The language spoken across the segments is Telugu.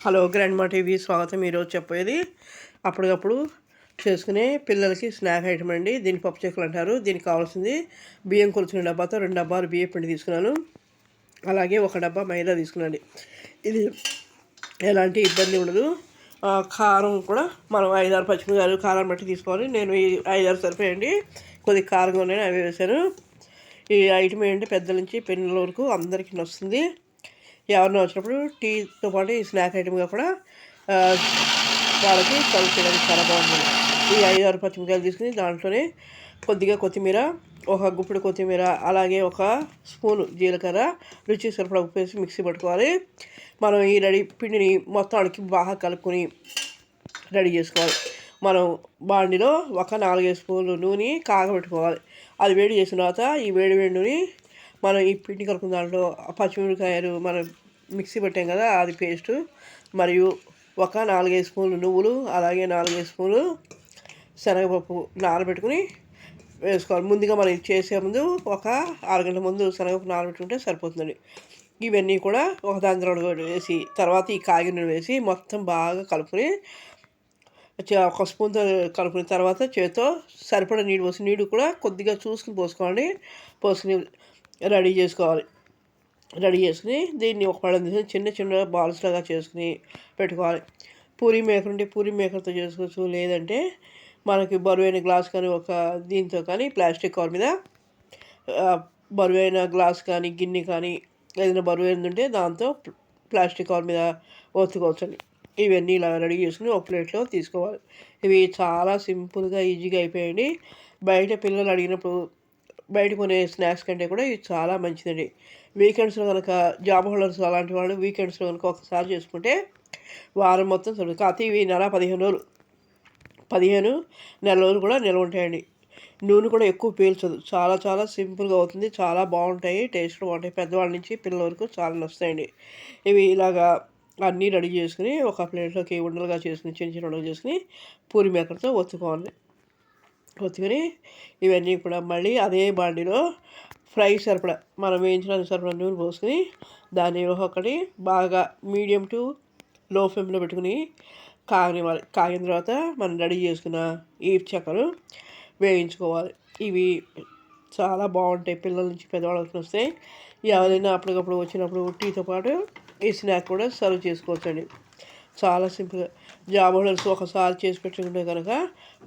హలో గ్రాండ్ మా టీవీ స్వాగతం. ఈరోజు చెప్పేది అప్పటికప్పుడు చేసుకునే పిల్లలకి స్నాక్ ఐటమ్ అండి. దీన్ని పప్పు చెక్కలు అంటారు. దీనికి కావాల్సింది బియ్యం కొలుచుకునే డబ్బాతో 2 డబ్బాలు బియ్యం పిండి తీసుకున్నాను. అలాగే 1 డబ్బా మైదా తీసుకున్నాండి. ఇది ఎలాంటి ఇబ్బంది ఉండదు. కారం కూడా మనం 5-6 పచ్చిమిరపకాయలు కారం బట్టి తీసుకోవాలి. నేను ఈ 5-6 సరిపోయండి. కొద్దిగా కారంగా ఉన్నాయి, అవి వేసాను. ఈ ఐటమ్ ఏంటంటే పెద్దల నుంచి పిల్లల వరకు అందరికీ నచ్చుతుంది. ఎవరినో వచ్చినప్పుడు టీతో పాటు ఈ స్నాక్ ఐటమ్గా కూడా వాళ్ళకి సర్వ్ చేయడానికి చాలా బాగుంటుంది. ఈ 5-6 పచ్చిమిరకాయలు తీసుకుని దాంట్లోనే కొద్దిగా కొత్తిమీర, 1 గుప్పెడు కొత్తిమీర, అలాగే 1 స్పూను జీలకర్ర, రుచికి సరిపడా ఉప్పు వేసి మిక్సీ పట్టుకోవాలి. మనం ఈ పిండిని మొత్తానికి బాగా కలుపుకొని రెడీ చేసుకోవాలి. మనం బాండిలో 4-5 స్పూన్లు నూనె కాగబెట్టుకోవాలి. అది వేడి చేసిన తర్వాత ఈ వేడి నూనె మనం ఈ పిండి కలుపుకున్న దాంట్లో పచ్చిమిరపకాయలు మనం మిక్సీ పెట్టాం కదా, అది పేస్టు, మరియు 4-5 స్పూన్లు నువ్వులు, అలాగే 4-5 స్పూన్లు శనగపప్పు నానబెట్టుకుని వేసుకోవాలి. ముందుగా మనం ఇది చేసే ముందు 1 అరగంట ముందు శనగపప్పు నానబెట్టుకుంటే సరిపోతుందండి. ఇవన్నీ కూడా దాని తర్వాత వేసి తర్వాత ఈ కాగిన నూనె వేసి మొత్తం బాగా కలుపుకొని 1 స్పూన్తో కలుపుకున్న తర్వాత చేతితో సరిపడా నీళ్ళు పోసి, నీళ్ళు కూడా కొద్దిగా చూసుకుని పోసుకోండి. పోసుకుని రెడీ చేసుకోవాలి. రెడీ చేసుకుని దీన్ని ఒక పళ్ళెం తీసుకుని చిన్న చిన్న బాల్స్ లాగా చేసుకుని పెట్టుకోవాలి. పూరీ మేకర్ ఉంటే పూరీ మేకర్తో చేసుకోవచ్చు. లేదంటే మనకి బరువైన గ్లాస్ కానీ దీంతో కానీ ప్లాస్టిక్ కవర్ మీద బరువైన గ్లాస్ కానీ గిన్నె కానీ ఏదైనా బరువైనది ఉంటే దాంతో ప్లాస్టిక్ కవర్ మీద ఒత్తుకోవచ్చండి. ఇవన్నీ ఇలా రెడీ చేసుకుని ఒక ప్లేట్లో తీసుకోవాలి. ఇవి చాలా సింపుల్గా ఈజీగా అయిపోయాయండి. బయట పిల్లలు అడిగినప్పుడు బయట కొనే స్నాక్స్ కంటే కూడా ఇది చాలా మంచిదండి. వీకెండ్స్లో కనుక జాబ్ హోల్డర్స్ అలాంటి వాళ్ళు వీకెండ్స్లో కనుక ఒకసారి చేసుకుంటే వారం మొత్తం చూడండి. కాకపోతే ఇవి 15 రోజులు 15 నెల రోజులు కూడా నిల్వ ఉంటాయండి. నూనె కూడా ఎక్కువ పీల్చదు. చాలా చాలా సింపుల్గా అవుతుంది. చాలా బాగుంటాయి, టేస్ట్ బాగుంటాయి. పెద్దవాళ్ళ నుంచి పిల్లల వరకు చాలా నచ్చుతాయండి. ఇవి ఇలాగా అన్నీ రెడీ చేసుకుని ఒక ప్లేట్లోకి ఉండలుగా చేసుకుని చిన్న చిన్న ఉండలు చేసుకుని పూరి మేకర్తో ఒత్తుకోవాలి. ఒత్తుకొని ఇవన్నీ కూడా మళ్ళీ అదే బాండిలో ఫ్రై సరిపడా మనం వేయించడానికి సరిపడా నూనె పోసుకుని దాన్ని ఒకటి బాగా మీడియం టు లో ఫ్లేమ్లో పెట్టుకుని కాగనివ్వాలి. కాగిన తర్వాత మనం రెడీ చేసుకున్న ఈ చెక్కలు వేయించుకోవాలి. ఇవి చాలా బాగుంటాయి. పిల్లల నుంచి పెద్దవాళ్ళకి వస్తాయి. ఎవరైనా అప్పటికప్పుడు వచ్చినప్పుడు టీతో పాటు ఈ స్నాక్ కూడా సర్వ్ చేసుకోవచ్చండి. చాలా సింపుల్గా జాబ్ హోల్డర్స్ ఒకసారి చేసి పెట్టుకుంటే కనుక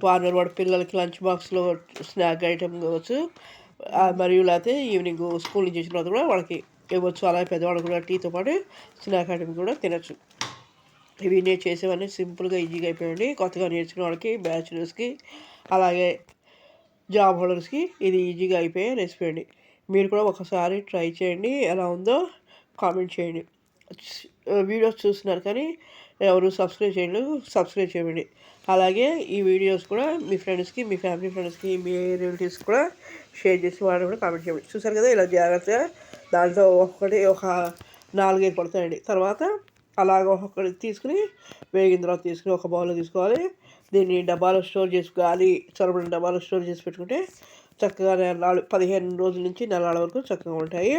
వాడి పిల్లలకి లంచ్ బాక్స్లో స్నాక్ ఐటమ్ కావచ్చు, మరియు లేకపోతే ఈవినింగ్ స్కూల్ నుంచి వచ్చిన తర్వాత కూడా వాళ్ళకి ఇవ్వచ్చు. అలాగే పెద్దవాళ్ళు కూడా టీతో పాటు స్నాక్ ఐటమ్ కూడా తినచ్చు. ఇవి నేను చేసేవన్నీ సింపుల్గా ఈజీగా అయిపోయాయండి. కొత్తగా నేర్చుకునే వాళ్ళకి, బ్యాచులర్స్కి, అలాగే జాబ్ హోల్డర్స్కి ఇది ఈజీగా అయిపోయే రెసిపీ అండి. మీరు కూడా ఒకసారి ట్రై చేయండి. ఎలా ఉందో కామెంట్ చేయండి. వీడియోస్ చూస్తున్నారు కానీ ఎవరు సబ్స్క్రైబ్ చేయండి. అలాగే ఈ వీడియోస్ కూడా మీ ఫ్రెండ్స్కి, మీ ఫ్యామిలీ ఫ్రెండ్స్కి, మీ రిలేటివ్స్కి కూడా షేర్ చేసి వాళ్ళు కూడా కామెంట్ చేయండి. చూసారు కదా ఇలా జాగ్రత్తగా దాంట్లో ఒక 4-5 పడతాయండి. తర్వాత అలాగ ఒక్కొక్కటి తీసుకుని వేగిన తర్వాత తీసుకుని ఒక బౌల్లో తీసుకోవాలి. దీన్ని డబ్బాలో స్టోర్ చేసి గాలి చొరబడిన డబ్బాలో స్టోర్ చేసి పెట్టుకుంటే చక్కగా 15 రోజుల నుంచి నెలల వరకు చక్కగా ఉంటాయి.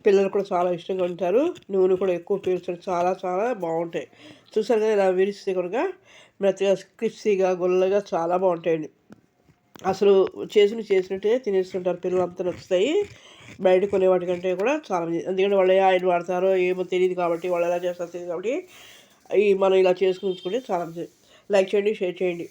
పిల్లలు కూడా చాలా ఇష్టంగా ఉంటారు. నూనె కూడా ఎక్కువ పీల్చడం చాలా చాలా బాగుంటాయి. చూసారు కదా ఇలా విరిస్తే కనుక మెత్తగా క్రిస్పీగా గొల్లగా చాలా బాగుంటాయండి. అసలు చేసినట్టే తినేస్తుంటారు. పిల్లలు అంతా నచ్చుతాయి. బయట కొనే వాటికంటే కూడా చాలా మంది, ఎందుకంటే వాళ్ళు ఏ ఆయిల్ వాడతారో ఏమో తెలియదు కాబట్టి, వాళ్ళు ఎలా చేస్తారో తెలియదు కాబట్టి మనం ఇలా చేసుకుని ఉంచుకుంటే చాలా మంచిది. లైక్ చేయండి, షేర్ చేయండి.